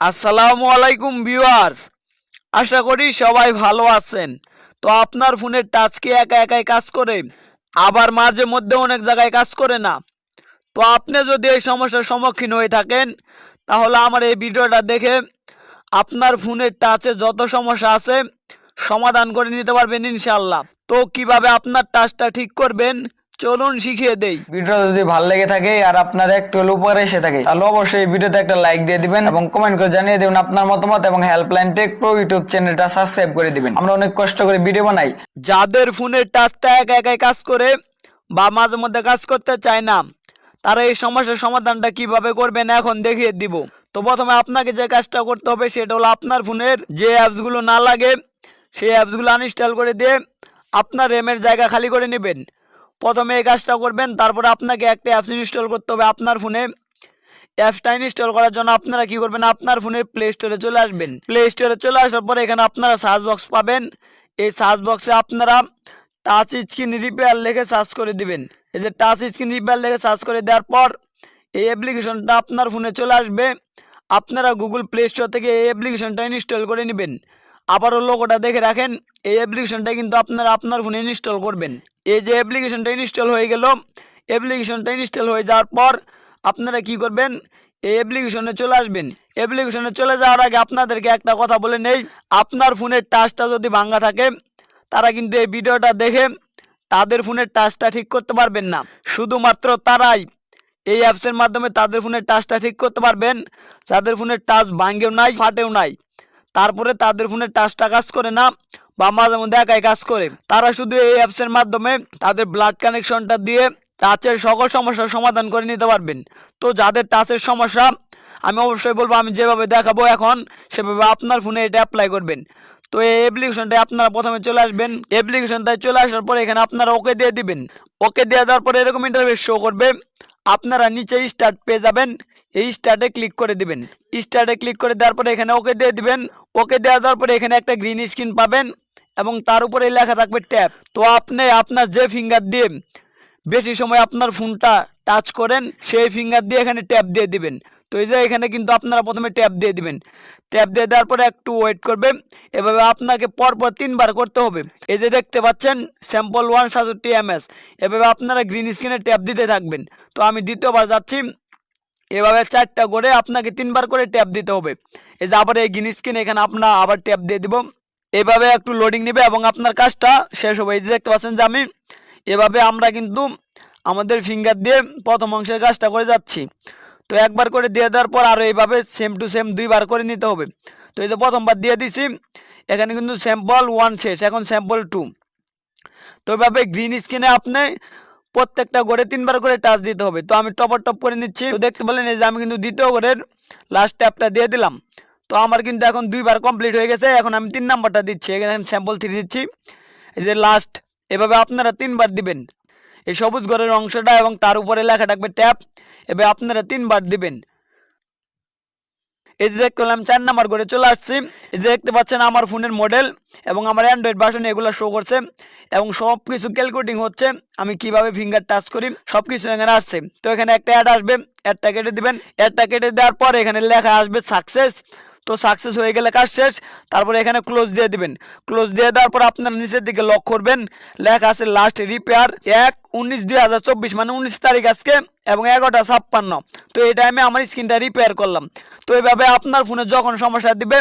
আসসালামু আলাইকুম ভিউয়ার্স, আশা করি সবাই ভালো আছেন। তো আপনার ফোনের টাচ কি একা একাই কাজ করে, আবার মাঝে মধ্যে অনেক জায়গায় কাজ করে না? তো আপনি যদি এই সমস্যার সম্মুখীন হয়ে থাকেন, তাহলে আমার এই ভিডিওটা দেখে আপনার ফোনের টাচে যত সমস্যা আছে সমাধান করে নিতে পারবেন ইনশাআল্লাহ। তো কিভাবে আপনার টাচটা ঠিক করবেন চলুন শিখিয়ে দেই। ভিডিওটা যদি ভালো লেগে থাকে আর আপনার একটু হলে উপকারে এসে থাকে, তাহলে অবশ্যই এই ভিডিওতে একটা লাইক দিয়ে দিবেন এবং কমেন্ট করে জানিয়ে দেবেন আপনার মতামত, এবং হেল্পলাইন টেক প্রো ইউটিউব চ্যানেলটা সাবস্ক্রাইব করে দিবেন। আমরা অনেক কষ্ট করে ভিডিও বানাই। যাদের ফোনের টাচটা একা একাই কাজ করে বা মাঝে মধ্যে কাজ করতে চায় না, তারা এই সমস্যার সমাধানটা কিভাবে করবেন এখন দেখিয়ে দিব। তো প্রথমে আপনাকে যে কাজটা করতে হবে সেটা হলো আপনার ফোনের যে অ্যাপসগুলো না লাগে সেই অ্যাপসগুলো আনইনস্টল করে দিয়ে আপনার র্যামের জায়গা খালি করে নেবেন। প্রথমে এই কাজটা করবেন, তারপরে আপনাকে একটা অ্যাপস ইনস্টল করতে হবে আপনার ফোনে। অ্যাপসটা ইনস্টল করার জন্য আপনারা কি করবেন, আপনার ফোনের প্লে স্টোরে চলে আসবেন। প্লে স্টোরে চলে আসার পরে এখানে আপনারা সার্চ বক্স পাবেন। এই সার্চ বক্সে আপনারা টাচ স্ক্রিন রিপেয়ার লিখে সার্চ করে দিবেন। এই যে টাচ স্ক্রিন রিপেয়ার লিখে সার্চ করে দেওয়ার পর এই অ্যাপ্লিকেশনটা আপনার ফোনে চলে আসবে। আপনারা গুগল প্লে স্টোর থেকে এই অ্যাপ্লিকেশনটা ইনস্টল করে নেবেন। আবারও লোগোটা দেখে রাখেন, এই অ্যাপ্লিকেশনটা কিন্তু আপনারা আপনার ফোনে ইনস্টল করবেন। এই যে অ্যাপ্লিকেশনটা ইনস্টল হয়ে গেল, অ্যাপ্লিকেশনটা ইনস্টল হয়ে যাওয়ার পর আপনারা কি করবেন, এই অ্যাপ্লিকেশনে চলে আসবেন। অ্যাপ্লিকেশনে চলে যাওয়ার আগে আপনাদেরকে একটা কথা বলে নেই, আপনার ফোনের টাচটা যদি ভাঙা থাকে তারা কিন্তু এই ভিডিওটা দেখে তাদের ফোনের টাচটা ঠিক করতে পারবেন না। শুধুমাত্র তারাই এই অ্যাপসের মাধ্যমে তাদের ফোনের টাচটা ঠিক করতে পারবেন যাদের ফোনের টাচ ভাঙেও নাই ফাটেও নাই, তারপরে তাদের ফোনের টাচটা কাজ করে না বা মাঝে মধ্যে একাই কাজ করে। তারা শুধু এই অ্যাপসের মাধ্যমে তাদের ব্লাড কানেকশনটা দিয়ে টাচের সকল সমস্যার সমাধান করে নিতে পারবেন। তো যাদের টাচের সমস্যা, আমি অবশ্যই বলবো, আমি যেভাবে দেখাবো এখন সেভাবে আপনার ফোনে এটা অ্যাপ্লাই করবেন। তো এই অ্যাপ্লিকেশনটায় আপনারা প্রথমে চলে আসবেন। অ্যাপ্লিকেশনটায় চলে আসার পরে এখানে আপনারা ওকে দিয়ে দিবেন। ওকে দিয়ে দেওয়ার পরে এরকম ইন্টারফেস শো করবে। আপনারা নিচে স্টার্ট পেয়ে যাবেন, এই স্টার্টে ক্লিক করে দিবেন। স্টার্টে ক্লিক করে দেওয়ার পরে এখানে ওকে দিয়ে দিবেন। ওকে দেওয়া দেওয়ার পরে এখানে একটা গ্রিন স্ক্রিন পাবেন এবং তার উপরে লেখা থাকবে ট্যাপ। তো আপনি আপনার যে ফিঙ্গার দিয়ে বেশি সময় আপনার ফোনটা টাচ করেন সেই ফিঙ্গার দিয়ে এখানে ট্যাপ দিয়ে দিবেন। তো এই যে এখানে কিন্তু আপনারা প্রথমে ট্যাপ দিয়ে দিবেন। ট্যাপ দিয়ে দেওয়ার পরে একটু ওয়েট করবে। এভাবে আপনাকে পরপর 3বার করতে হবে। এই যে দেখতে পাচ্ছেন স্যাম্পল 167 ms, এভাবে আপনারা গ্রিন স্ক্রিনে ট্যাপ দিতে থাকবেন। তো আমি দ্বিতীয়বার যাচ্ছি। এভাবে 4টা করে আপনাকে 3বার করে ট্যাপ দিতে হবে। এই যে আবার এই গ্রিন স্ক্রিন এখানে আপনার আবার ট্যাপ দিয়ে দিব। এভাবে একটু লোডিং নেবে এবং আপনার কাজটা শেষ হবে। এই যে দেখতে পাচ্ছেন যে আমি এভাবে আমরা কিন্তু আমাদের ফিঙ্গার দিয়ে প্রথম অংশের কাজটা করে যাচ্ছি। তো একবার করে দিয়ে দেওয়ার পর আরও এইভাবে সেম টু সেম 2বার করে নিতে হবে। তো এই যে প্রথমবার দিয়ে দিছি, এখানে কিন্তু স্যাম্পল 1 শেষ, এখন স্যাম্পল 2। তো এইভাবে গ্রিন স্ক্রিনে আপনি প্রত্যেকটা করে 3বার করে টাচ দিতে হবে। তো আমি টপ করে নিচ্ছি। তো দেখতে পেলেন এই যে আমি কিন্তু দ্বিতীয় ঘরের লাস্ট ট্যাপটা দিয়ে দিলাম। তো আমার কিন্তু এখন 2বার কমপ্লিট হয়ে গেছে। এখন আমি 3 নাম্বারটা দিচ্ছি, এখানে স্যাম্পল 3 দিচ্ছি। এই যে লাস্ট, এভাবে আপনারা 3বার দিবেন এই সবুজ ঘরের অংশটা এবং তার উপরে লেখা থাকবে ট্যাপ। এভাবে আপনারা 3বার দিবেন। এই যে দেখতে পেলাম 4 নাম্বার করে চলে আসছি। এই যে দেখতে পাচ্ছেন আমার ফোনের মডেল এবং আমার অ্যান্ড্রয়েড ভার্সন এগুলো শো করছে এবং সব কিছু ক্যালকুলেটিং হচ্ছে আমি কিভাবে ফিঙ্গার টাচ করি সব কিছু এখানে আসছে। তো এখানে একটা অ্যাড আসবে, অ্যাডটা কেটে দিবেন। অ্যাডটা কেটে দেওয়ার পর এখানে লেখা আসবে সাকসেস। তো সাকসেস হয়ে গেলে কাজ শেষ। তারপরে এখানে ক্লোজ দিয়ে দিবেন। ক্লোজ দিয়ে দেওয়ার পর আপনারা নিচের দিকে লক করবেন, লেখা আছে লাস্ট রিপেয়ার 1/19/2024, মানে 19 তারিখ আজকে এবং 11:56। তো এই টাইমে আমার স্ক্রিনটা রিপেয়ার করলাম। তো এইভাবে আপনার ফোনে যখন সমস্যা দিবে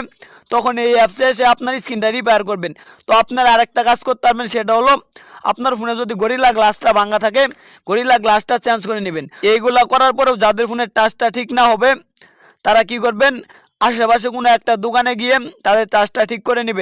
তখন এই অ্যাপসে এসে আপনার স্ক্রিনটা রিপেয়ার করবেন। তো আপনারা আরেকটা কাজ করতে পারবেন, সেটা হলো আপনার ফোনে যদি গরিলা গ্লাসটা ভাঙা থাকে গরিলা গ্লাসটা চেঞ্জ করে নেবেন। এইগুলা করার পরেও যাদের ফোনের টাচটা ঠিক না হবে তারা কি করবেন, আশেপাশে কোনো একটা দোকানে গিয়ে তাদের টাচটা ঠিক করে নেবেন।